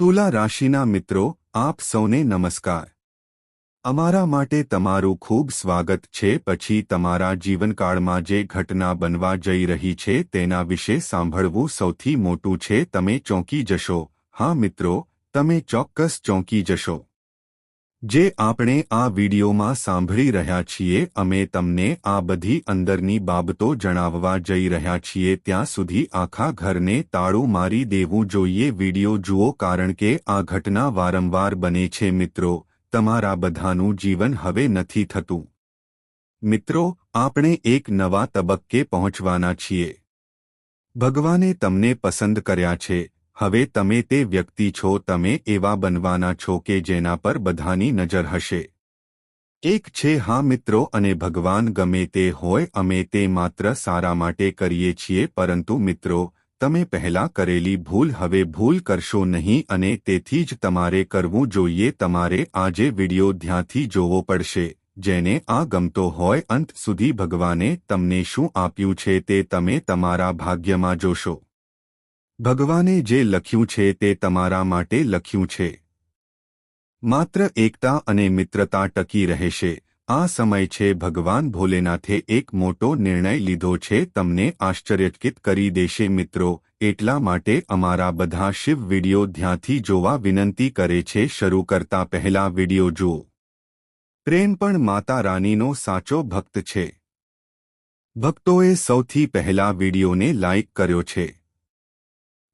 તુલા રાશિના મિત્રો, આપ સૌને નમસ્કાર. અમારા માટે તમારું ખૂબ સ્વાગત છે. પછી તમારા જીવનકાળમાં જે ઘટના બનવા જઈ રહી છે તેના વિશે સાંભળવું સૌથી મોટું છે. તમે ચોંકી જશો. હા મિત્રો, તમે ચોક્કસ ચોંકી જશો. જે આપણે આ વિડીયોમાં સાંભળી રહ્યા છીએ, અમે તમને આ બધી અંદરની બાબતો જણાવવા જઈ રહ્યા છીએ. ત્યાં સુધી આખા ઘરને તાળું મારી દેવું જોઈએ. વિડીયો જુઓ, કારણ કે આ ઘટના વારંવાર બને છે. મિત્રો, તમારા બધાનું જીવન હવે નથી થતું. મિત્રો, આપણે એક નવા તબક્કે પહોંચવાના છીએ. ભગવાને તમને પસંદ કર્યા છે. હવે તમે તે વ્યક્તિ છો. તમે એવા બનવાના છો કે જેના પર બધાની નજર હશે. એક છે હા મિત્રો, અને ભગવાન ગમે તે હોય, અમે તે માત્ર સારા માટે કરીએ છીએ. પરંતુ મિત્રો, તમે પહેલા કરેલી ભૂલ હવે ભૂલ કરશો નહીં, અને તેથી જ તમારે કરવું જોઈએ. તમારે આજે વિડિયો ધ્યાનથી જોવો પડશે. જેને આ ગમતો હોય, અંત સુધી ભગવાને તમને શું આપ્યું છે તે તમે તમારા ભાગ્યમાં જોશો. ભગવાને જે લખ્યું છે તે તમારા માટે લખ્યું છે. માત્ર એકતા અને મિત્રતા ટકી રહેશે. આ સમય છે. ભગવાન ભોલેનાથે એક મોટો નિર્ણય લીધો છે. તમને આશ્ચર્યચકિત કરી દેશે. મિત્રો, એટલા માટે અમારા બધા શિવ વિડીયો ધ્યાનથી જોવા વિનંતી કરે છે. શરૂ કરતા પહેલા વિડીયો જુઓ. પ્રેમ પણ માતા રાનીનો સાચો ભક્ત છે. ભક્તોએ સૌથી પહેલા વિડીયોને લાઇક કર્યો છે.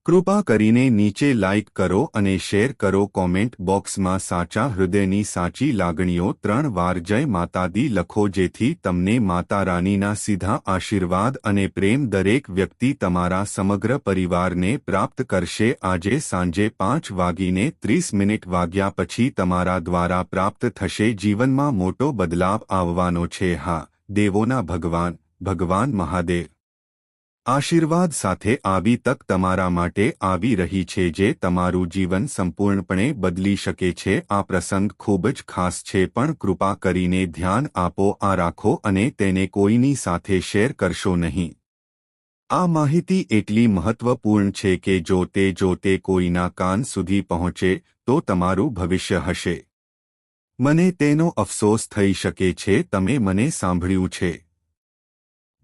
કૃપા કરીને નીચે લાઇક કરો અને શેર કરો. કોમેન્ટ બોક્સમાં સાચા હૃદયની સાચી લાગણીઓ 3 વાર જય માતા દી લખો, જેથી તમને માતા રાનીના સીધા આશીર્વાદ અને પ્રેમ દરેક વ્યક્તિ તમારા સમગ્ર પરિવારને પ્રાપ્ત કરશે. આજે સાંજે 5:30 વાગ્યા પછી તમારા દ્વારા પ્રાપ્ત થશે. જીવનમાં મોટો બદલાવ આવવાનો છે. હા, દેવોના ભગવાન ભગવાન મહાદેવ આશીર્વાદ સાથે આવી તક તમારા માટે આવી રહી છે, જે તમારું જીવન સંપૂર્ણપણે બદલી શકે છે. આ પ્રસંગ ખૂબ જ ખાસ છે, પણ કૃપા કરીને ધ્યાન આપો, આ રાખો અને તેને કોઈની સાથે શેર કરશો નહીં. આ માહિતી એટલી મહત્વપૂર્ણ છે કે જો તે કોઈના કાન સુધી પહોંચે તો તમારું ભવિષ્ય હશે. મને તેનો અફસોસ થઈ શકે છે. તમે મને સાંભળ્યું છે.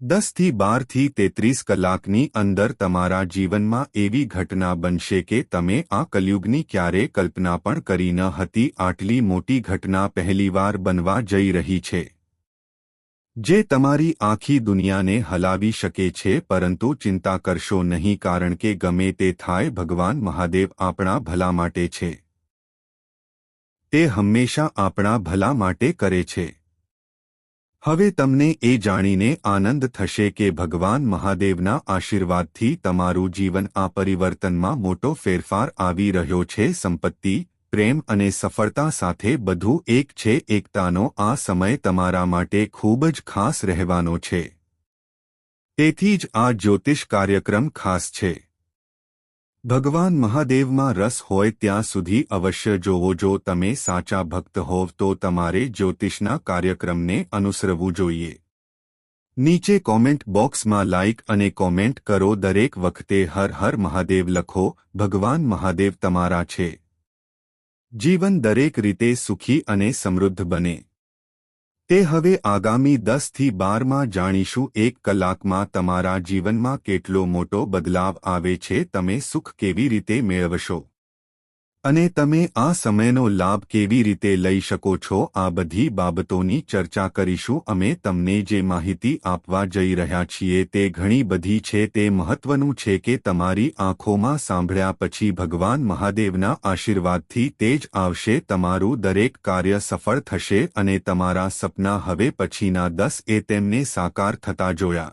10 થી 12 થી 33 કલાકની અંદર તમારા જીવનમાં એવી ઘટના બનશે કે તમે આ કલયુગની ક્યારેય કલ્પના પણ કરી ન હતી. આટલી મોટી ઘટના પહેલીવાર બનવા જઈ રહી છે, જે તમારી આખી દુનિયાને હલાવી શકે છે. પરંતુ ચિંતા કરશો નહીં, કારણ કે ગમે તે થાય, ભગવાન મહાદેવ આપણા ભલા માટે છે. તે હંમેશા આપણા ભલા માટે કરે છે. હવે તમને એ જાણીને આનંદ થશે કે ભગવાન મહાદેવના આશીર્વાદથી તમારું જીવન આ પરિવર્તનમાં મોટો ફેરફાર આવી રહ્યો છે. સંપત્તિ, પ્રેમ અને સફળતા સાથે બધું એક છે. એકતાનો આ સમય તમારા માટે ખૂબ જ ખાસ રહેવાનો છે. તેથી જ આ જ્યોતિષ કાર્યક્રમ ખાસ છે. ભગવાન મહાદેવમાં રસ હોય ત્યાં સુધી અવશ્ય જોવો. જો તમે સાચા ભક્ત હોવ તો તમારે જ્યોતિષના કાર્યક્રમને અનુસરવું જોઈએ. નીચે કોમેન્ટ બોક્સમાં લાઇક અને કોમેન્ટ કરો. દરેક વખતે હર હર મહાદેવ લખો. ભગવાન મહાદેવ તમારા છે. જીવન દરેક રીતે સુખી અને સમૃદ્ધ બને. તે હવે આગામી 10 થી 12 જાણીશું. 1 કલાકમાં તમારા જીવનમાં કેટલો મોટો બદલાવ આવે છે. તમે સુખ કેવી રીતે મેળવશો અને તમે આ સમયનો લાભ કેવી રીતે લઈ શકો છો, આ બધી બાબતોની ચર્ચા કરીશું. અમે તમને જે માહિતી આપવા જઈ રહ્યા છીએ તે ઘણી બધી છે. તે મહત્વનું છે કે તમારી આંખોમાં સાંભળ્યા પછી ભગવાન મહાદેવના આશીર્વાદથી તેજ આવશે. તમારું દરેક કાર્ય સફળ થશે અને તમારા સપના હવે પછીના 10 તેમને સાકાર થતા જોયા.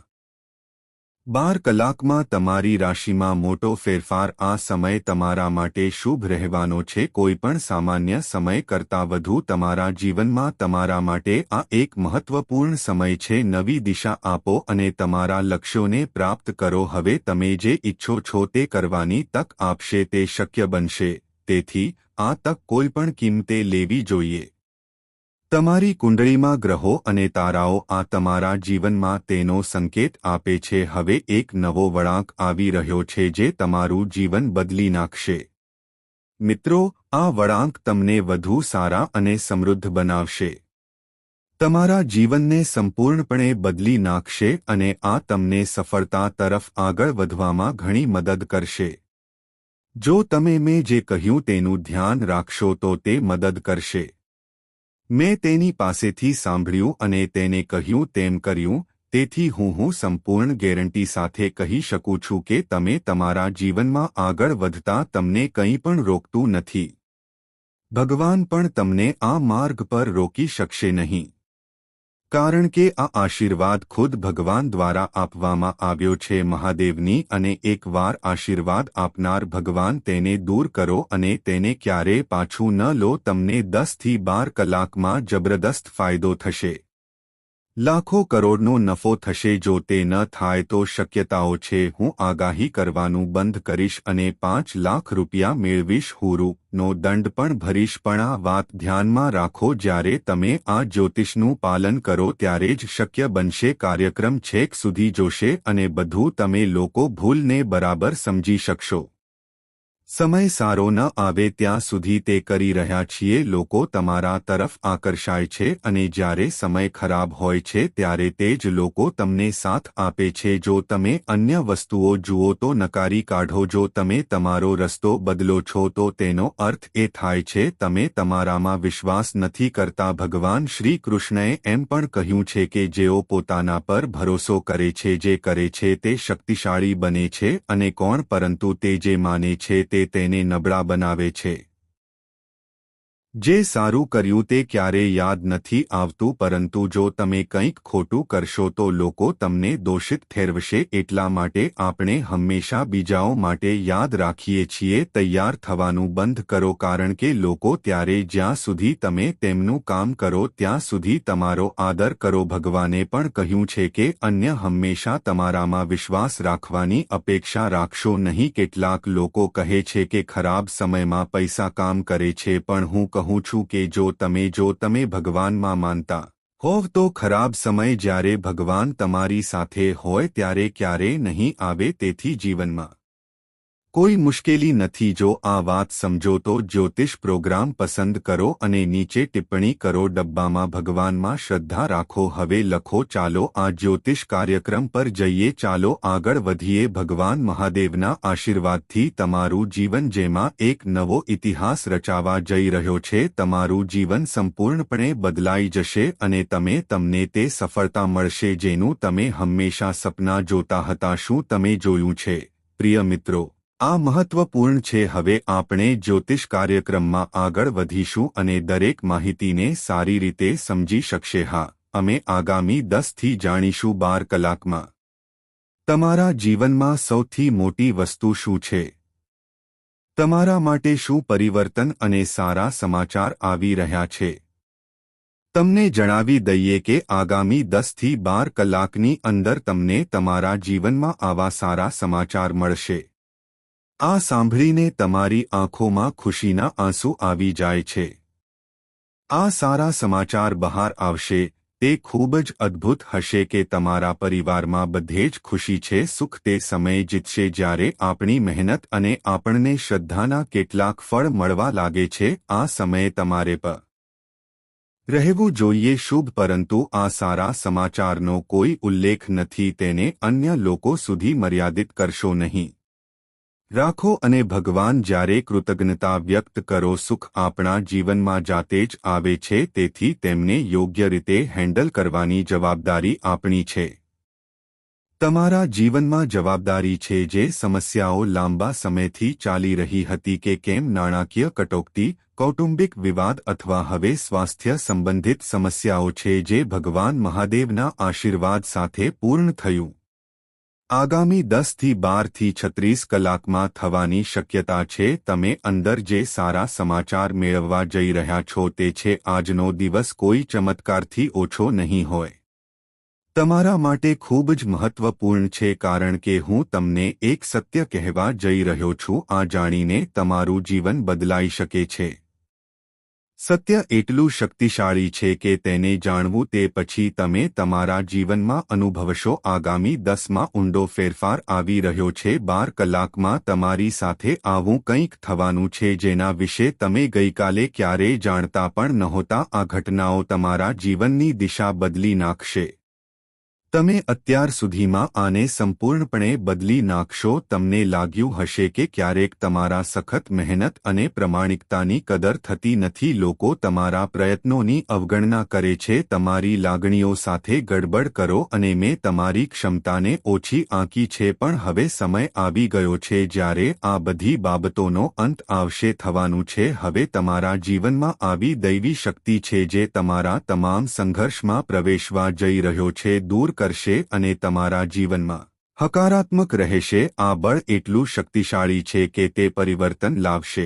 12 કલાકમાં તમારી રાશિમાં મોટો ફેરફાર. આ સમય તમારા માટે શુભ રહેવાનો છે. કોઈપણ સામાન્ય સમય કરતાં વધુ તમારા જીવનમાં તમારા માટે આ એક મહત્વપૂર્ણ સમય છે. નવી દિશા આપો અને તમારા લક્ષ્યોને પ્રાપ્ત કરો. હવે તમે જે ઈચ્છો છો તે કરવાની તક આપશે. તે શક્ય બનશે. તેથી આ તક કોઈપણ કિંમતે લેવી જોઈએ. તમારી કુંડળીમાં ગ્રહો અને તારાઓ આ તમારા જીવનમાં તેનો સંકેત આપે છે. હવે એક નવો વળાંક આવી રહ્યો છે જે તમારું જીવન બદલી નાખશે. મિત્રો, આ વળાંક તમને વધુ સારા અને સમૃદ્ધ બનાવશે. તમારા જીવનને સંપૂર્ણપણે બદલી નાખશે અને આ તમને સફળતા તરફ આગળ વધવામાં ઘણી મદદ કરશે. જો તમે મેં જે કહ્યું તેનું ધ્યાન રાખશો તો તે મદદ કરશે. મેં તેની પાસેથી સાંભળ્યું અને તેને કહ્યું તેમ કર્યું, તેથી હું સંપૂર્ણ ગેરંટી સાથે કહી શકું છું કે તમે તમારા જીવનમાં આગળ વધતા તમને કંઈ પણ રોકતું નથી. ભગવાન પણ તમને આ માર્ગ પર રોકી શકશે નહીં. કારણ કે આ આશીર્વાદ ખુદ ભગવાન દ્વારા આપવામાં આવ્યો છે મહાદેવની, અને એકવાર આશીર્વાદ આપનાર ભગવાન તેને દૂર કરો અને તેને ક્યારેય પાછું ન લો. તમને 10 થી 12 કલાકમાં જબરદસ્ત ફાયદો થશે. લાખો કરોડનો નફો થશે. જો તે ન થાય તો શક્યતાઓ છે હું આગાહી કરવાનું બંધ કરીશ અને 5 લાખ રૂપિયા મેળવીશ. હુરુનો દંડ પણ ભરીશ. પણ આ વાત ધ્યાનમાં રાખો, જ્યારે તમે આ જ્યોતિષનું પાલન કરો ત્યારે જ શક્ય બનશે. કાર્યક્રમ છેક સુધી જોશે અને બધું તમે લોકો ભૂલને બરાબર સમજી શકશો. સમય સારો ન આવે ત્યાં સુધી તે કરી રહ્યા છીએ. લોકો તમારા તરફ આકર્ષાય છે અને જ્યારે સમય ખરાબ હોય છે ત્યારે તે જ લોકો તમને સાથ આપે છે. જો તમે અન્ય વસ્તુઓ જુઓ તો નકારી કાઢો. જો તમે તમારો રસ્તો બદલો છો તો તેનો અર્થ એ થાય છે તમે તમારામાં વિશ્વાસ નથી કરતા. ભગવાન શ્રી કૃષ્ણએ એમ પણ કહ્યું છે કે જેઓ પોતાના પર ભરોસો કરે છે, જે કરે છે તે શક્તિશાળી બને છે અને કોણ, પરંતુ તે જે માને છે તે તેને નબળા બનાવે છે. જે સારું કર્યું તે ક્યારેય યાદ નથી આવતું, પરંતુ જો તમે કંઈક ખોટું કરશો તો લોકો તમને દોષિત ઠેરવશે. એટલા માટે આપણે હંમેશા બીજાઓ માટે યાદ રાખીએ છીએ. તૈયાર થવાનું બંધ કરો, કારણ કે લોકો ત્યારે જ્યાં સુધી તમે તેમનું કામ કરો ત્યાં સુધી તમારો આદર કરો. ભગવાને પણ કહ્યું છે કે અન્ય હંમેશા તમારામાં વિશ્વાસ રાખવાની અપેક્ષા રાખશો નહીં. કેટલાક લોકો કહે છે કે ખરાબ સમયમાં પૈસા કામ કરે છે, પણ હું કહું છું કે જો તમે ભગવાનમાં માનતા હોવ તો ખરાબ સમય જ્યારે ભગવાન તમારી સાથે હોય ત્યારે ક્યારેય નહીં આવે. તેથી જીવનમાં કોઈ મુશ્કેલી નથી. જો આ વાત સમજો તો જ્યોતિષ પ્રોગ્રામ પસંદ કરો અને નીચે ટિપ્પણી કરો. ડબ્બામાં ભગવાનમાં શ્રદ્ધા રાખો. હવે લખો, ચાલો આ જ્યોતિષ કાર્યક્રમ પર જઈએ. ચાલો આગળ વધીએ. ભગવાન મહાદેવના આશીર્વાદથી તમારું જીવન જેમાં એક નવો ઇતિહાસ રચાવા જઈ રહ્યો છે. તમારું જીવન સંપૂર્ણપણે બદલાઈ જશે અને તમને તે સફળતા મળશે જેનું તમે હંમેશા સપના જોતા હતા. શું તમે જોયું છે? પ્રિય મિત્રો, આ મહત્વપૂર્ણ છે. હવે આપણે જ્યોતિષ કાર્યક્રમમાં આગળ વધીશું અને દરેક માહિતીને સારી રીતે સમજી શકશે. હા, અમે આગામી 10 થી જાણીશું 12 કલાકમાં તમારા જીવનમાં સૌથી મોટી વસ્તુ શું છે, તમારા માટે શું પરિવર્તન અને સારા સમાચાર આવી રહ્યા છે. તમને જણાવી દઈએ કે આગામી 10 થી 12 કલાકની અંદર તમને તમારા જીવનમાં આવા સારા સમાચાર મળશે. આ સાંભળીને તમારી આંખોમાં ખુશીના આંસુ આવી જાય છે. આ સારા સમાચાર બહાર આવશે તે ખૂબ જ અદ્ભુત હશે કે તમારા પરિવારમાં બધે જ ખુશી છે. સુખ તે સમય જીતશે જ્યારે આપણી મહેનત અને આપણને શ્રદ્ધાના કેટલાક ફળ મળવા લાગે છે. આ સમયે તમારે પર રહેવું જોઈએ શુભ, પરંતુ આ સારા સમાચારનો કોઈ ઉલ્લેખ નથી. તેને અન્ય લોકો સુધી મર્યાદિત કરશો નહીં. રાખો અને ભગવાન જ્યારે કૃતજ્ઞતા વ્યક્ત કરો. સુખ આપણા જીવનમાં જાતે જ આવે છે, તેથી તેમને યોગ્ય રીતે હેન્ડલ કરવાની જવાબદારી આપણી છે. તમારા જીવનમાં જવાબદારી છે. જે સમસ્યાઓ લાંબા સમયથી ચાલી રહી હતી કે કેમ, નાણાકીય કટોકટી, કૌટુંબિક વિવાદ અથવા હવે સ્વાસ્થ્ય સંબંધિત સમસ્યાઓ છે, જે ભગવાન મહાદેવના આશીર્વાદ સાથે પૂર્ણ થયું. આગામી 10 થી 12 થી 36 કલાકમાં થવાની શક્યતા છે. તમે અંદર જે સારા સમાચાર મેળવવા જઈ રહ્યા છો તે છે આજનો દિવસ કોઈ ચમત્કારથી ઓછો નહીં હોય. તમારા માટે ખૂબ જ મહત્વપૂર્ણ છે, કારણ કે હું તમને એક સત્ય કહેવા જઈ રહ્યો છું. આ જાણીને તમારું જીવન બદલાઈ શકે છે. સત્ય એટલું શક્તિશાળી છે કે તેને જાણવું તે પછી તમે તમારા જીવનમાં અનુભવશો. આગામી 10માં ઊંડો ફેરફાર આવી રહ્યો છે. 12 કલાકમાં તમારી સાથે આવું કંઈક થવાનું છે જેના વિશે તમે ગઈકાલે ક્યારેય જાણતા પણ નહોતા. આ ઘટનાઓ તમારા જીવનની દિશા બદલી નાખશે. તમે અત્યાર સુધીમાં આને સંપૂર્ણપણે બદલી નાખશો. તમને લાગ્યું હશે કે ક્યારેક તમારા સખત મહેનત અને પ્રમાણિકતાની કદર થતી નથી. લોકો તમારા પ્રયત્નોની અવગણના કરે છે, તમારી લાગણીઓ સાથે ગડબડ કરો અને મેં તમારી ક્ષમતાને ઓછી આંકી છે. પણ હવે સમય આવી ગયો છે જ્યારે આ બધી બાબતોનો અંત આવશે થવાનું છે. હવે તમારા જીવનમાં આવી દૈવી શક્તિ છે જે તમારા તમામ સંઘર્ષમાં પ્રવેશવા જઈ રહ્યો છે, દૂર કરશે અને તમારા જીવનમાં હકારાત્મક રહેશે. આ બળ એટલું શક્તિશાળી છે કે તે પરિવર્તન લાવશે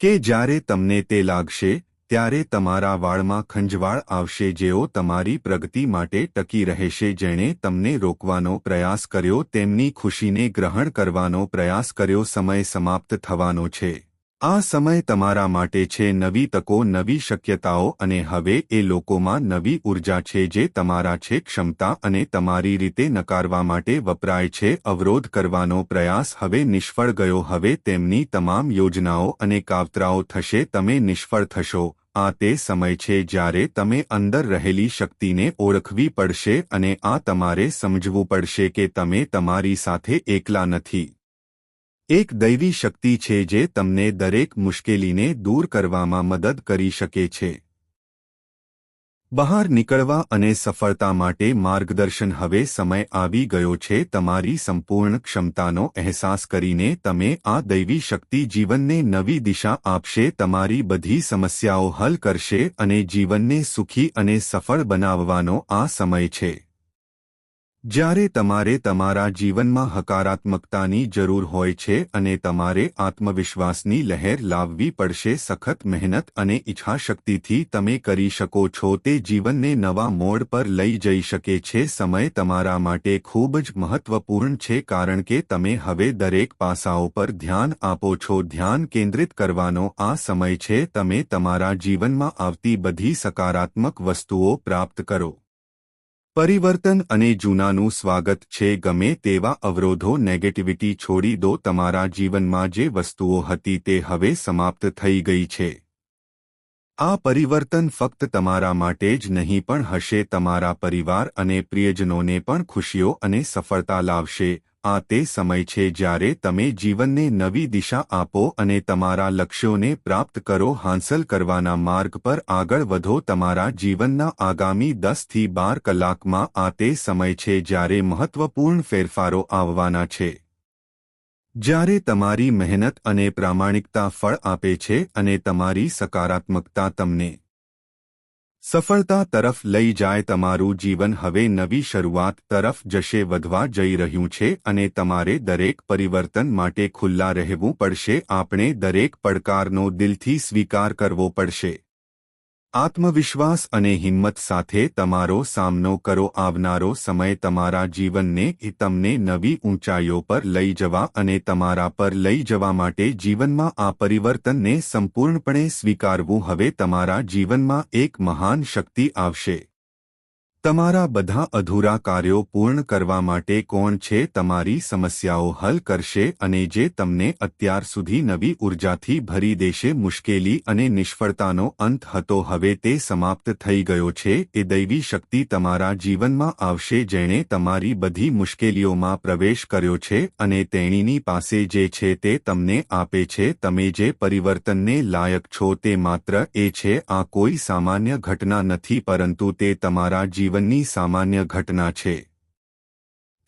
કે જ્યારે તમને તે લાગશે ત્યારે તમારા વાળમાં ખંજવાળ આવશે. જેઓ તમારી પ્રગતિ માટે ટકી રહેશે, જેણે તમને રોકવાનો પ્રયાસ કર્યો, તેમની ખુશીને ગ્રહણ કરવાનો પ્રયાસ કર્યો. સમય સમાપ્ત થવાનો છે. આ સમય તમારા માટે છે. નવી તકો, નવી શક્યતાઓ અને હવે એ લોકોમાં નવી ઉર્જા છે જે તમારા છે. ક્ષમતા અને તમારી રીતે નકારવા માટે વપરાય છે. અવરોધ કરવાનો પ્રયાસ હવે નિષ્ફળ ગયો. હવે તેમની તમામ યોજનાઓ અને કાવતરાઓ થશે. તમે નિષ્ફળ થશો. આ તે સમય છે જ્યારે તમે અંદર રહેલી શક્તિને ઓળખવી પડશે અને આ તમારે સમજવું પડશે કે તમે તમારી સાથે એકલા નથી. એક દૈવી શક્તિ છે જે તમને દરેક મુશ્કેલીને દૂર કરવામાં મદદ કરી શકે છે. બહાર નીકળવા અને સફળતા માટે માર્ગદર્શન. હવે સમય આવી ગયો છે તમારી સંપૂર્ણ ક્ષમતાનો અહેસાસ કરીને. તમે આ દૈવી શક્તિ જીવનને નવી દિશા આપશે, તમારી બધી સમસ્યાઓ હલ કરશે અને જીવનને સુખી અને સફળ બનાવવાનો આ સમય છે જ્યારે તમારે તમારા જીવનમાં હકારાત્મકતાની જરૂર હોય છે અને તમારે આત્મવિશ્વાસની લહેર લાવવી પડશે. સખત મહેનત અને ઈચ્છાશક્તિથી તમે કરી શકો છો. તે જીવનને નવા મોડ પર લઈ જઈ શકે છે. સમય તમારા માટે ખૂબ જ મહત્વપૂર્ણ છે કારણ કે તમે હવે દરેક પાસાઓ પર ધ્યાન આપો છો. ધ્યાન કેન્દ્રિત કરવાનો આ સમય છે. તમે તમારા જીવનમાં આવતી બધી સકારાત્મક વસ્તુઓ પ્રાપ્ત કરો. પરિવર્તન અને જૂનાનું સ્વાગત છે. ગમે તેવા અવરોધો, નેગેટિવિટી છોડી દો. તમારા જીવનમાં જે વસ્તુઓ હતી તે હવે સમાપ્ત થઈ ગઈ છે. આ પરિવર્તન ફક્ત તમારા માટે જ નહીં પણ હશે તમારા પરિવાર અને પ્રિયજનોને પણ ખુશીઓ અને સફળતા લાવશે. આ તે સમય છે જ્યારે તમે જીવનને નવી દિશા આપો અને તમારા લક્ષ્યોને પ્રાપ્ત કરો. હાંસલ કરવાના માર્ગ પર આગળ વધો. તમારા જીવનના આગામી 10 થી 12 કલાકમાં આ તે સમય છે જ્યારે મહત્વપૂર્ણ ફેરફારો આવવાના છે, જ્યારે તમારી મહેનત અને પ્રામાણિકતા ફળ આપે છે અને તમારી સકારાત્મકતા તમને સફળતા તરફ લઈ જાય. તમારું જીવન હવે નવી શરૂઆત તરફ જશે, વધવા જઈ રહ્યું છે અને તમારે દરેક પરિવર્તન માટે ખુલ્લા રહેવું પડશે. આપણે દરેક પડકારનો દિલથી સ્વીકાર કરવો પડશે. આત્મવિશ્વાસ અને હિંમત સાથે તમારો સામનો કરો. આવનારો સમય તમારા જીવનને તમને નવી ઊંચાઈઓ પર લઈ જવા અને તમારા પર લઈ જવા માટે જીવનમાં આ પરિવર્તનને સંપૂર્ણપણે સ્વીકારવું. હવે તમારા જીવનમાં એક મહાન શક્તિ આવશે. તમારા બધા અધૂરા કાર્યો પૂર્ણ કરવા માટે કોણ છે, તમારી સમસ્યાઓ હલ કરશે અને જે તમને અત્યાર સુધી નવી ઉર્જાથી ભરી દેશે. મુશ્કેલી અને નિષ્ફળતાનો અંત હતો, હવે તે સમાપ્ત થઈ ગયો છે. એ દૈવી શક્તિ તમારા જીવનમાં આવશે જેણે તમારી બધી મુશ્કેલીઓમાં પ્રવેશ કર્યો છે અને તેણીની પાસે જે છે તે તમને આપે છે. તમે જે પરિવર્તનને લાયક છો તે માત્ર એ છે. આ કોઈ સામાન્ય ઘટના નથી પરંતુ તે તમારા જીવનની સામાન્ય ઘટના છે.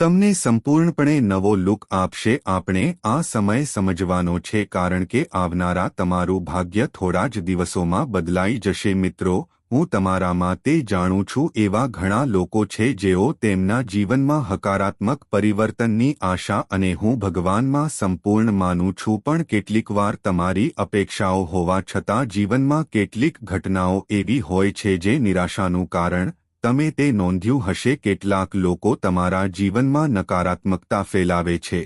તમને સંપૂર્ણપણે નવો લુક આપશે. આપણે આ સમય સમજવાનો છે કારણ કે આવનારા તમારું ભાગ્ય થોડા જ દિવસોમાં બદલાઈ જશે. મિત્રો, હું તમારામાં તે જાણું છું એવા ઘણા લોકો છે જેઓ તેમના જીવનમાં હકારાત્મક પરિવર્તનની આશા અને હું ભગવાનમાં સંપૂર્ણ માનું છું. પણ કેટલીકવાર તમારી અપેક્ષાઓ હોવા છતાં જીવનમાં કેટલીક ઘટનાઓ એવી હોય છે જે નિરાશાનું કારણ. તમે તે નોંધ્યું હશે, કેટલાક લોકો તમારા જીવનમાં નકારાત્મકતા ફેલાવે છે.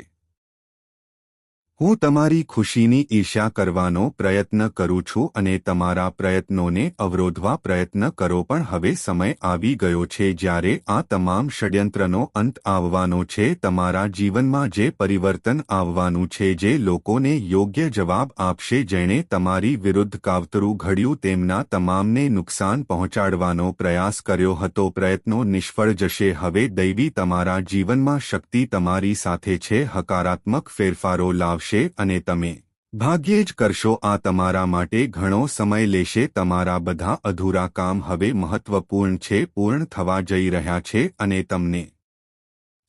હું તમારી ખુશીની ઈર્ષ્યા કરવાનો પ્રયત્ન કરું છું અને તમારા પ્રયત્નોને અવરોધવા પ્રયત્ન કરો, પણ હવે સમય આવી ગયો છે જ્યારે આ તમામ ષડયંત્રનો અંત આવવાનો છે. તમારા જીવનમાં જે પરિવર્તન આવવાનું છે, જે લોકોને યોગ્ય જવાબ આપશે, જેણે તમારી વિરુદ્ધ કાવતરું ઘડ્યું, તેમના તમામને નુકસાન પહોંચાડવાનો પ્રયાસ કર્યો હતો, પ્રયત્નો નિષ્ફળ જશે. હવે દૈવી તમારા જીવનમાં શક્તિ તમારી સાથે છે, હકારાત્મક ફેરફારો લાવશે અને તમે ભાગ્યે જ કરશો. આ તમારા માટે ઘણો સમય લેશે. તમારા બધા અધૂરા કામ હવે મહત્વપૂર્ણ છે, પૂર્ણ થવા જઈ રહ્યા છે અને તમને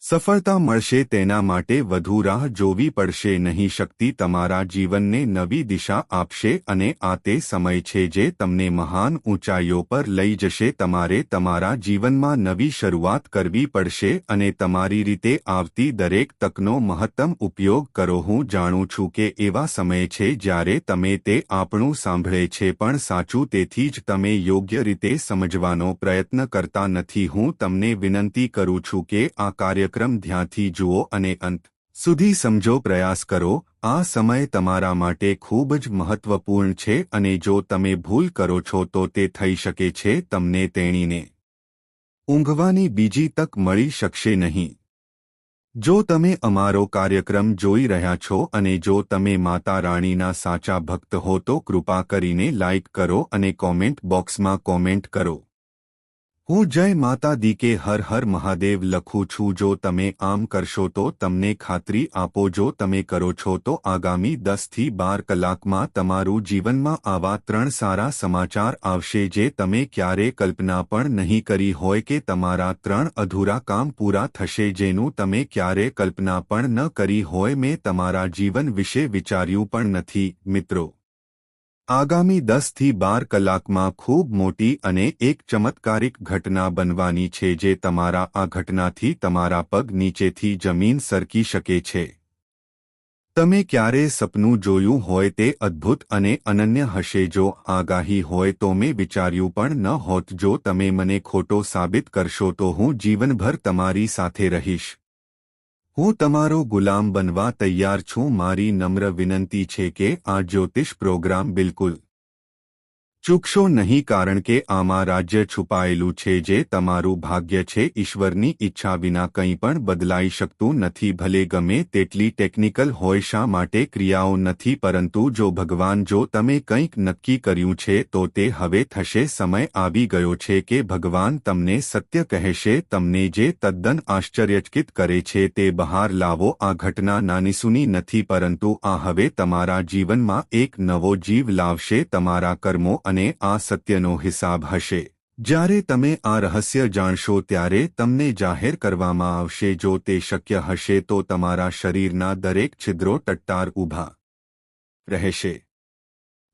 સફળતા મળશે. તેના માટે વધુ રાહ જોવી પડશે નહીં. શક્તિ તમારા જીવનને નવી દિશા આપશે અને આ તે સમય છે જે તમને મહાન ઊંચાઈઓ પર લઈ જશે. તમારે તમારા જીવનમાં નવી શરૂઆત કરવી પડશે અને તમારી રીતે આવતી દરેક તકનો મહત્તમ ઉપયોગ કરો. હું જાણું છું કે એવા સમય છે જ્યારે તમે તે આપણું સાંભળે છે પણ સાચું, તેથી જ તમે યોગ્ય રીતે સમજવાનો પ્રયત્ન કરતા નથી. હું તમને વિનંતી કરું છું કે આ કાર્યક્રમ ધ્યાનથી જુઓ અને અંત સુધી સમજો. પ્રયાસ કરો. આ સમય તમારા માટે ખૂબ જ મહત્વપૂર્ણ છે અને જો તમે ભૂલ કરો છો તો તે થઈ શકે છે તમને તેણીને ઊંઘવાની બીજી તક મળી શકશે નહીં. જો તમે અમારો કાર્યક્રમ જોઈ રહ્યા છો અને જો તમે માતા રાણીના સાચા ભક્ત હો તો કૃપા કરીને લાઇક કરો અને કોમેન્ટ બોક્સમાં કોમેન્ટ કરો. હું જય માતા દી કે હર હર મહાદેવ લખું છું. જો તમે આમ કરશો તો તમને ખાતરી આપો, જો તમે કરો છો તો આગામી 10 થી 12 કલાકમાં તમારું જીવનમાં આવા 3 સારા સમાચાર આવશે જે તમે ક્યારે કલ્પના પણ નહીં કરી હોય કે તમારા 3 અધૂરા કામ પૂરા થશે જેનું તમે ક્યારે કલ્પના પણ ન કરી હોય. મેં તમારા જીવન વિશે વિચાર્યું પણ નથી. મિત્રો, આગામી 10 થી 12 કલાકમાં ખૂબ મોટી અને એક ચમત્કારિક ઘટના બનવાની છે જે તમારા આ ઘટનાથી તમારા પગ નીચેથી જમીન સરકી શકે છે. તમે ક્યારે સપનું જોયું હોય તે અદ્ભુત અને અનન્ય હશે. જો આગાહી હોય તો મેં વિચાર્યું પણ ન હોત. જો તમે મને ખોટો સાબિત કરશો તો હું જીવનભર તમારી સાથે રહીશ. હું તમારો ગુલામ બનવા તૈયાર છું. મારી નમ્ર વિનંતી છે કે આ જ્યોતિષ પ્રોગ્રામ બિલકુલ ચૂકશો નહીં, કારણ કે આમાં રાજ્ય છુપાયેલું છે જે તમારું ભાગ્ય છે. ઈશ્વરની ઈચ્છા વિના કંઈ પણ બદલાઈ શકતું નથી, ભલે ગમે તેટલી ટેકનિકલ હોય. શા માટે ક્રિયાઓ નથી? પરંતુ જો ભગવાન, જો તમે કંઈક નક્કી કર્યું છે તો તે હવે થશે. સમય આવી ગયો છે કે ભગવાન તમને સત્ય કહેશે. તમને જે તદ્દન આશ્ચર્યચકિત કરે છે તે બહાર લાવો. આ ઘટના નાનીસૂની નથી, પરંતુ આ હવે તમારા જીવનમાં એક નવો જીવ લાવશે. તમારા કર્મો અને આ સત્યનો હિસાબ હશે. જ્યારે તમે આ રહસ્ય જાણશો ત્યારે તમને જાહેર કરવામાં આવશે. જો તે શક્ય હશે તો તમારા શરીરના દરેક છિદ્રો ટટ્ટાર ઊભા રહેશે.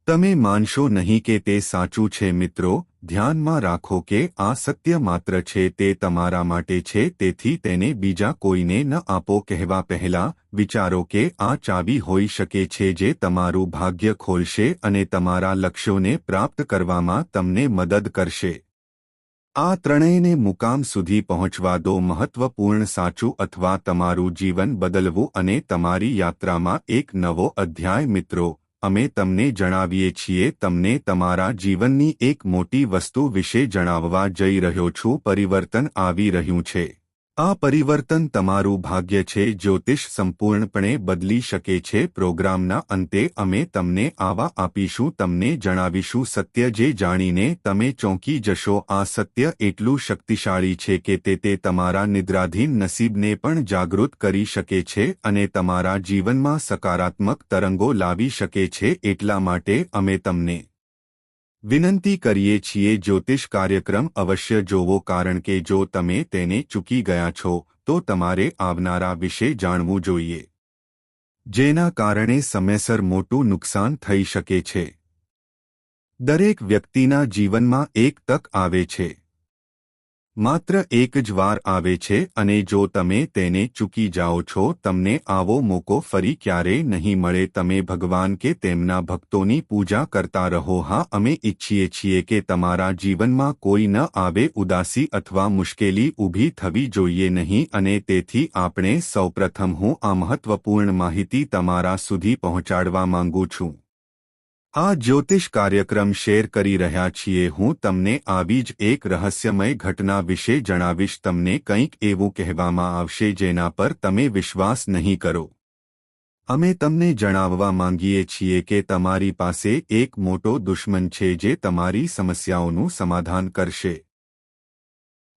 તમે માનશો નહીં કે તે સાચું છે. મિત્રો, ધ્યાનમાં રાખો કે આ સત્ય માત્ર છે, તે તમારા માટે છે, તેથી તેને બીજા કોઈને ન આપો. કહેવા પહેલા વિચારો કે આ ચાવી હોઈ શકે છે જે તમારું ભાગ્ય ખોલશે અને તમારા લક્ષ્યોને પ્રાપ્ત કરવામાં તમને મદદ કરશે. આ ત્રણેયને મુકામ સુધી પહોંચવા દો. મહત્વપૂર્ણ સાચું અથવા તમારું જીવન બદલવું અને તમારી યાત્રામાં એક નવો અધ્યાય. મિત્રો, અમે તમને જણાવીએ છીએ, તમને તમારા જીવનની એક મોટી વસ્તુ વિશે જણાવવા જઈ રહ્યો છું. પરિવર્તન આવી રહ્યું છે. આ પરિવર્તન તમારું ભાગ્ય છે. જ્યોતિષ સંપૂર્ણપણે બદલી શકે છે. પ્રોગ્રામના અંતે અમે તમને આવા આપીશું, તમને જણાવીશું સત્ય જે જાણીને તમે ચોંકી જશો. આ સત્ય એટલું શક્તિશાળી છે કે તે તમારા નિદ્રાધીન નસીબને પણ જાગૃત કરી શકે છે અને તમારા જીવનમાં સકારાત્મક તરંગો લાવી શકે છે. એટલા માટે અમે તમને વિનંતી કરીએ છીએ, જ્યોતિષ કાર્યક્રમ અવશ્ય જોવો, કારણ કે જો તમે તેને ચૂકી ગયા છો તો તમારે આવનારા વિશે જાણવું જોઈએ, જેના કારણે સમયસર મોટું નુકસાન થઈ શકે છે. દરેક વ્યક્તિના જીવનમાં એક તક આવે છે. માત્ર એક જ વાર આવે છે અને જો તમે તેને ચૂકી જાઓ છો તમને આવો મોકો ફરી ક્યારેય નહીં મળે. તમે ભગવાન કે તેમના ભક્તોની પૂજા કરતા રહો. હા, અમે ઈચ્છીએ છીએ કે તમારા જીવનમાં કોઈ ન આવે, ઉદાસી અથવા મુશ્કેલી ઊભી થવી જોઈએ નહીં અને તેથી આપણે સૌપ્રથમ હું આ મહત્વપૂર્ણ માહિતી તમારા સુધી પહોંચાડવા માંગુ છું. આ જ્યોતિષ કાર્યક્રમ શેર કરી રહ્યા છીએ. હું તમને આવી જ એક રહસ્યમય ઘટના વિશે જણાવીશ. તમને કંઈક એવું કહેવામાં આવશે જેના પર તમે વિશ્વાસ નહીં કરો. અમે તમને જણાવવા માંગીએ છીએ કે તમારી પાસે એક મોટો દુશ્મન છે જે તમારી સમસ્યાઓનું સમાધાન કરશે.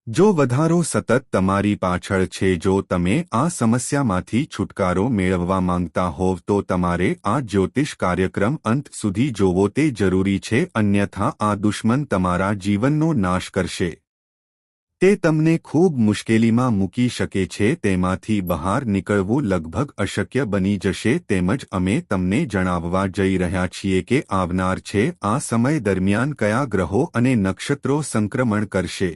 જો વધારો સતત તમારી પાછળ છે, જો તમે આ સમસ્યામાંથી છુટકારો મેળવવા માંગતા હોવ તો તમારે આ જ્યોતિષ કાર્યક્રમ અંત સુધી જોવો તે જરૂરી છે, અન્યથા આ દુશ્મન તમારા જીવનનો નાશ કરશે. તે તમને ખૂબ મુશ્કેલીમાં મૂકી શકે છે. તેમાંથી બહાર નીકળવું લગભગ અશક્ય બની જશે. તેમજ અમે તમને જણાવવા જઈ રહ્યા છીએ કે આવનાર છે આ સમય દરમિયાન કયા ગ્રહો અને નક્ષત્રો સંક્રમણ કરશે,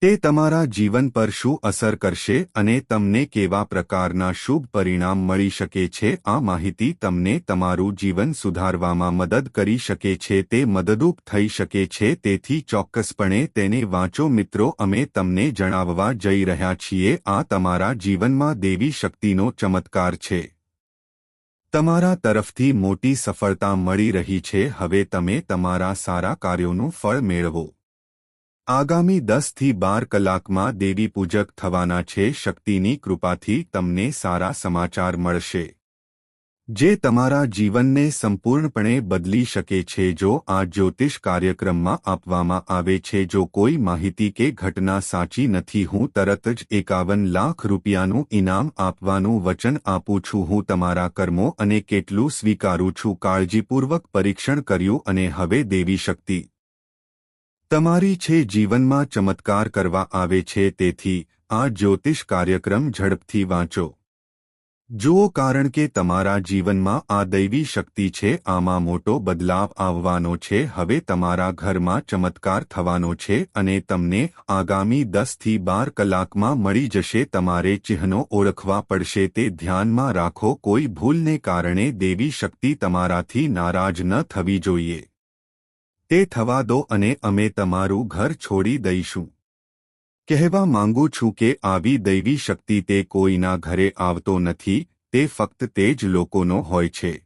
તે તમારા જીવન પર શું અસર કરશે અને તમને કેવા પ્રકારના શુભ પરિણામ મળી શકે છે. આ માહિતી તમને તમારું જીવન સુધારવામાં મદદ કરી શકે છે, તે મદદરૂપ થઈ શકે છે. તેથી ચોક્કસપણે તેને વાંચો મિત્રો. અમે તમને જણાવવા જઈ રહ્યા છીએ આ તમારા જીવનમાં દેવી શક્તિનો ચમત્કાર છે. તમારા તરફથી મોટી સફળતા મળી રહી છે. હવે તમે તમારા સારા કાર્યોનું ફળ મેળવો. આગામી 10 થી 12 કલાકમાં દેવી પૂજક થવાના છે. શક્તિની કૃપાથી તમને સારા સમાચાર મળશે જે તમારા જીવનને સંપૂર્ણપણે બદલી શકે છે. જો આ જ્યોતિષ કાર્યક્રમમાં આપવામાં આવે છે જો કોઈ માહિતી કે ઘટના સાચી નથી, હું તરત જ 51 લાખ રૂપિયાનું ઇનામ આપવાનું વચન આપું છું. હું તમારા કર્મો અને કેટલું સ્વીકારું છું. કાળજીપૂર્વક પરીક્ષણ કર્યું અને હવે દેવી શક્તિ તમારી છે. જીવનમાં ચમત્કાર કરવા આવે છે. તેથી આ જ્યોતિષ કાર્યક્રમ ઝડપથી વાંચો. જુઓ, કારણ કે તમારા જીવનમાં આ દૈવી શક્તિ છે. આમાં મોટો બદલાવ આવવાનો છે. હવે તમારા ઘરમાં ચમત્કાર થવાનો છે અને તમને આગામી 10 થી 12 કલાકમાં મળી જશે. તમારે ચિહ્નો ઓળખવા પડશે, તે ધ્યાનમાં રાખો. કોઈ ભૂલને કારણે દેવી શક્તિ તમારાથી નારાજ ન થવી જોઈએ. તે થવા દો અને અમે તમારું ઘર છોડી દઈશું. કહેવા માંગુ છું કે આવી દૈવી શક્તિ તે કોઈના ઘરે આવતો નથી, તે ફક્ત તે જ લોકોનો હોય છે.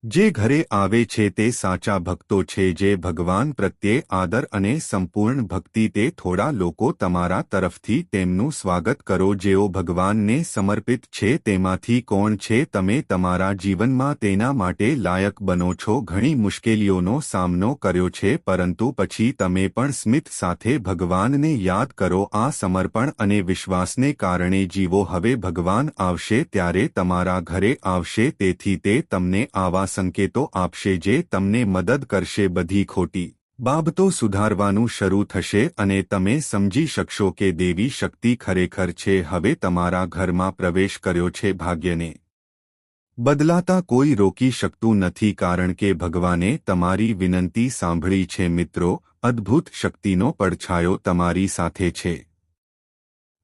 જે ઘરે આવે છે તે સાચા ભક્તો છે, જે ભગવાન પ્રત્યે આદર અને સંપૂર્ણ ભક્તિ. તે થોડા લોકો તમારા તરફથી તેમનું સ્વાગત કરો જેઓ ભગવાનને સમર્પિત છે. તેમાંથી કોણ છે તમે તમારા જીવનમાં તેના માટે લાયક બનો છો? ઘણી મુશ્કેલીઓનો સામનો કર્યો છે, પરંતુ પછી તમે પણ સ્મિત સાથે ભગવાનને યાદ કરો. આ સમર્પણ અને વિશ્વાસને કારણે જીવો. હવે ભગવાન આવશે ત્યારે તમારા ઘરે આવશે, તેથી તે તમને આવા સંકેતો આપશે જે તમને મદદ કરશે. બધી ખોટી બાબતો સુધારવાનું શરૂ થશે અને તમે સમજી શકશો કે દેવી શક્તિ ખરેખર છે. હવે તમારા ઘરમાં પ્રવેશ કર્યો છે. ભાગ્યને બદલાતા કોઈ રોકી શકતું નથી, કારણ કે ભગવાને તમારી વિનંતી સાંભળી છે. મિત્રો, અદ્ભુત શક્તિનો પડછાયો તમારી સાથે છે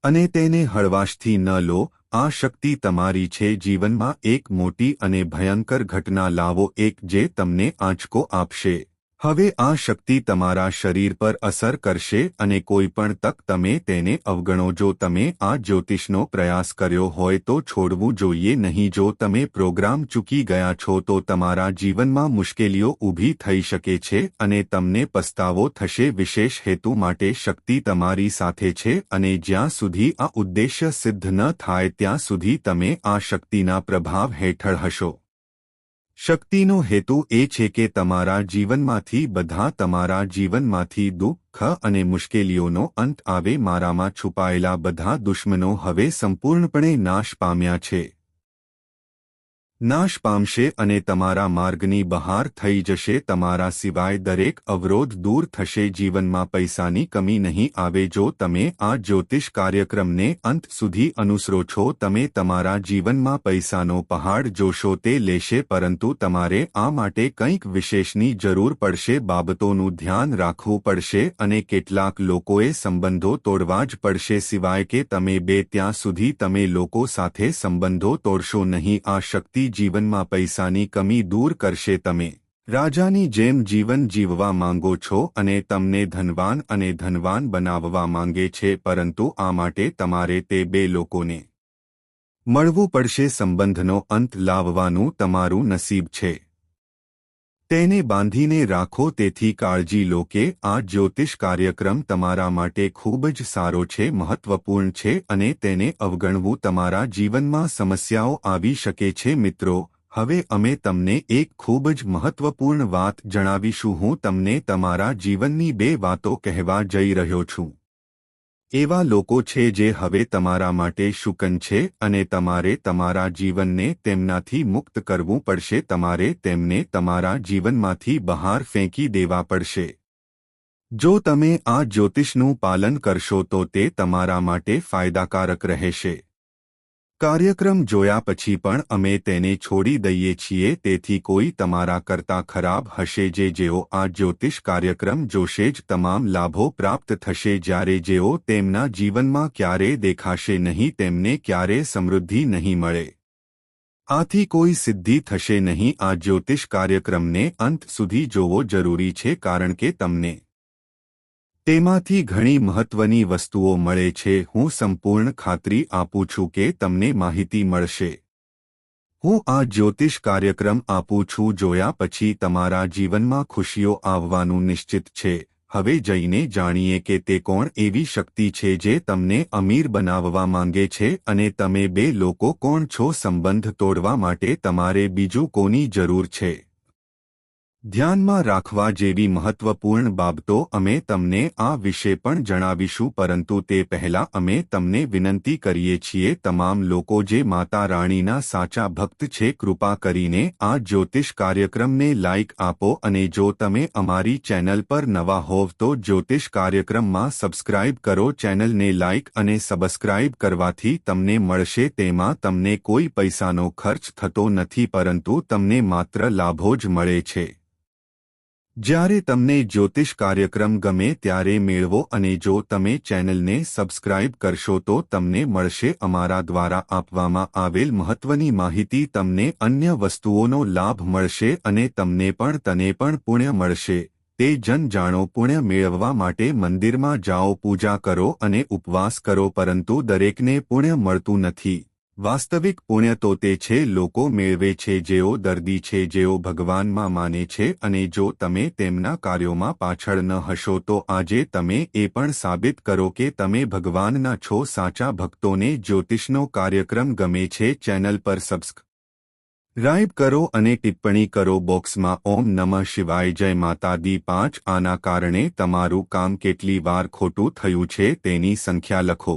અને તેને હળવાશથી ન લો. આ શક્તિ તમારી છે. જીવનમાં એક મોટી અને ભયંકર ઘટના લાવો, એક જે તમને આંચકો આપશે. હવે આ શક્તિ તમારા શરીર પર અસર કરશે અને કોઈ પણ તક તમે તેને અવગણો. જો તમે આ જ્યોતિષનો પ્રયાસ કર્યો હોય તો છોડવું જોઈએ નહીં. જો તમે પ્રોગ્રામ ચૂકી ગયા છો તો તમારા જીવનમાં મુશ્કેલીઓ ઊભી થઈ શકે છે અને તમને પસ્તાવો થશે. વિશેષ હેતુ માટે શક્તિ તમારી સાથે છે અને જ્યાં સુધી આ ઉદ્દેશ્ય સિદ્ધ ન થાય ત્યાં સુધી તમે આ શક્તિના પ્રભાવ હેઠળ હશો. શક્તિનો હેતુ એ છે કે તમારા જીવનમાંથી તમારા જીવનમાંથી દુઃખ અને મુશ્કેલીઓનો અંત આવે. મારામાં છુપાયેલા બધા દુશ્મનો હવે સંપૂર્ણપણે નાશ પામ્યા છે. નાશ પામશે અને તમારા માર્ગની બહાર થઈ જશે. તમારા સિવાય દરેક અવરોધ દૂર થશે. જીવનમાં પૈસાની કમી નહીં આવે જો તમે આ જ્યોતિષ કાર્યક્રમને અંત સુધી અનુસરો છો. તમે તમારા જીવનમાં પૈસાનો પહાડ જોશો તે લેશે, પરંતુ તમારે આ માટે કંઈક વિશેષની જરૂર પડશે. બાબતોનું ધ્યાન રાખવું પડશે અને કેટલાક લોકોએ સંબંધો તોડવા જ પડશે. સિવાય કે તમે ત્યાં સુધી તમે લોકો સાથે સંબંધો તોડશો નહીં. આ શક્તિ જીવનમાં પૈસાની કમી દૂર કરશે. તમે રાજાની જેમ જીવન જીવવા માંગો છો અને તમને ધનવાન બનાવવા માંગે છે, પરંતુ આ માટે તમારે તે બે લોકોને મળવું પડશે. સંબંધનો અંત લાવવાનું તમારું નસીબ છે. તેને બાંધીને રાખો. તેથી કાળજી લો કે આ જ્યોતિષ કાર્યક્રમ તમારા માટે ખૂબ જ સારો છે, મહત્વપૂર્ણ છે અને તેને અવગણવું તમારા જીવનમાં સમસ્યાઓ આવી શકે છે. મિત્રો, હવે અમે તમને એક ખૂબ જ મહત્વપૂર્ણ વાત જણાવીશું. હું તમને તમારા જીવનની બે વાતો કહેવા જઈ રહ્યો છું. એવા લોકો છે જે હવે તમારા માટે શુકન છે અને તમારે તમારા જીવનને તેમનાથી મુક્ત કરવું પડશે. તમારે તેમને તમારા જીવનમાંથી બહાર ફેંકી દેવા પડશે. જો તમે આ જ્યોતિષનું પાલન કરશો તો તે તમારા માટે ફાયદાકારક રહેશે. કાર્યક્રમ જોયા પછી પણ અમે તેને છોડી દઈએ છીએ. તેથી કોઈ તમારા કરતાં ખરાબ હશે જેઓ આ જ્યોતિષ કાર્યક્રમ જોશે જ તમામ લાભો પ્રાપ્ત થશે, જ્યારે જેઓ તેમના જીવનમાં ક્યારેય દેખાશે નહીં, તેમને ક્યારેય સમૃદ્ધિ નહીં મળે. આથી કોઈ સિદ્ધિ થશે નહીં. આ જ્યોતિષ કાર્યક્રમને અંત સુધી જોવો જરૂરી છે, કારણ કે તમને તેમાંથી ઘણી મહત્વની વસ્તુઓ મળે છે. હું સંપૂર્ણ ખાતરી આપું છું કે તમને માહિતી મળશે. હું આ જ્યોતિષ કાર્યક્રમ આપું છું જોયા પછી તમારા જીવનમાં ખુશીઓ આવવાનું નિશ્ચિત છે. હવે જઈને જાણીએ કે તે કોણ એવી શક્તિ છે જે તમને અમીર બનાવવા માંગે છે અને તમે બે લોકો કોણ છો. સંબંધ તોડવા માટે તમારે બીજું કોની જરૂર છે? ધ્યાનમાં રાખવા જેવી મહત્વપૂર્ણ બાબતો અમે તમને આ વિશે પણ જણાવીશું, પરંતુ તે પહેલાં અમે તમને વિનંતી કરીએ છીએ, તમામ લોકો જે માતા રાણીના સાચા ભક્ત છે, કૃપા કરીને આ જ્યોતિષ કાર્યક્રમને લાઇક આપો અને જો તમે અમારી ચેનલ પર નવા હોવ તો જ્યોતિષ કાર્યક્રમમાં સબસ્ક્રાઇબ કરો. ચેનલને લાઇક અને સબસ્ક્રાઇબ કરવાથી તમને મળશે તેમાં તમને કોઈ પૈસાનો ખર્ચ થતો નથી, પરંતુ તમને માત્ર લાભો જ મળે છે. જ્યારે તમને જ્યોતિષ કાર્યક્રમ ગમે ત્યારે મેળવો અને જો તમે ચેનલને સબસ્ક્રાઇબ કરશો તો તમને મળશે અમારા દ્વારા આપવામાં આવેલ મહત્વની માહિતી. તમને અન્ય વસ્તુઓનો લાભ મળશે અને તને પણ પુણ્ય મળશે. તે જાણો. પુણ્ય મેળવવા માટે મંદિરમાં જાઓ, પૂજા કરો અને ઉપવાસ કરો, પરંતુ દરેકને પુણ્ય મળતું નથી. વાસ્તવિક પુણ્ય તો તે છે લોકો મેળવે છે જેઓ દર્દી છે, જેઓ ભગવાનમાં માને છે, અને જો તમે તેમના કાર્યોમાં પાછળ ન હશો તો આજે તમે એ પણ સાબિત કરો કે તમે ભગવાનના છો. સાચા ભક્તોને જ્યોતિષનો કાર્યક્રમ ગમે છે. ચેનલ પર સબસ્ક્રાઇબ કરો અને ટિપ્પણી કરો બોક્સમાં ઓમ નમઃ શિવાય, જય માતા દી 5. આના કારણે તમારું કામ કેટલી વાર ખોટું થયું છે તેની સંખ્યા લખો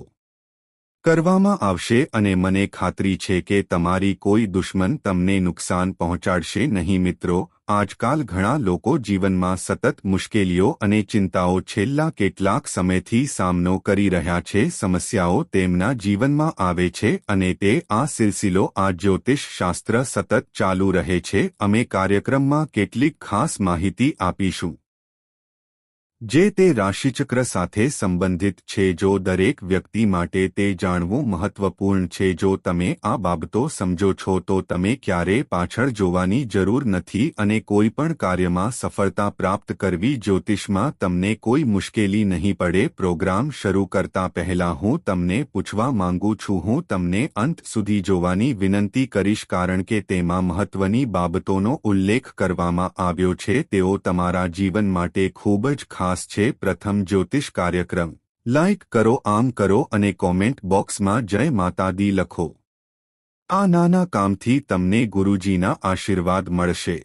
કરવામાં આવશે અને મને ખાતરી છે કે તમારી કોઈ દુશ્મન તમને નુકસાન પહોંચાડશે નહીં. મિત્રો, આજકાલ ઘણા લોકો જીવનમાં સતત મુશ્કેલીઓ અને ચિંતાઓ છેલ્લા કેટલાક સમયથી સામનો કરી રહ્યા છે. સમસ્યાઓ તેમના જીવનમાં આવે છે અને તે આ સિલસિલો આ જ્યોતિષ શાસ્ત્ર સતત ચાલુ રહે છે. અમે કાર્યક્રમમાં કેટલીક ખાસ માહિતી આપીશું જે તે રાશિચક્ર સાથે સંબંધિત છે. જો દરેક વ્યક્તિ માટે તે જાણવું મહત્વપૂર્ણ છે. જો તમે આ બાબતો સમજો છો તો તમે ક્યારેય પાછળ જોવાની જરૂર નથી અને કોઈ પણ કાર્યમાં સફળતા પ્રાપ્ત કરવી. જ્યોતિષમાં તમને કોઈ મુશ્કેલી નહીં પડે. પ્રોગ્રામ શરૂ કરતા પહેલા હું તમને પૂછવા માંગુ છું. હું તમને અંત સુધી જોવાની વિનંતી કરીશ કારણ કે તેમાં મહત્વની બાબતોનો ઉલ્લેખ કરવામાં આવ્યો છે. તેઓ તમારા જીવન માટે ખૂબ જ ખાસ છે. પ્રથમ, જ્યોતિષ કાર્યક્રમ લાઇક કરો, આમ કરો અને કોમેન્ટ બોક્સમાં જય માતા દી લખો. આ નાના કામથી તમને ગુરુજીના આશીર્વાદ મળશે.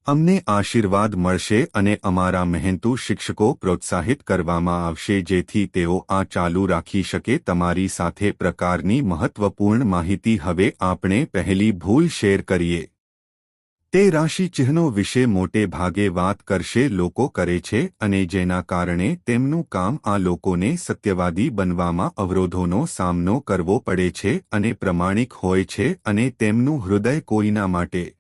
અમને આશીર્વાદ મળશે અને અમારા મહેનતુ શિક્ષકો પ્રોત્સાહિત કરવામાં આવશે જેથી તેઓ આ ચાલુ રાખી શકે. તમારી સાથે પ્રકારની મહત્વપૂર્ણ માહિતી. હવે આપણે પહેલી ભૂલ શેર કરીએ. તે રાશિચિહ્નો વિશે મોટે ભાગે વાત કરશે લોકો કરે છે અને જેના કારણે તેમનું કામ આ લોકોને સત્યવાદી બનવામાં અવરોધોનો સામનો કરવો પડે છે અને પ્રમાણિક હોય છે અને તેમનું હૃદય કોઈના માટે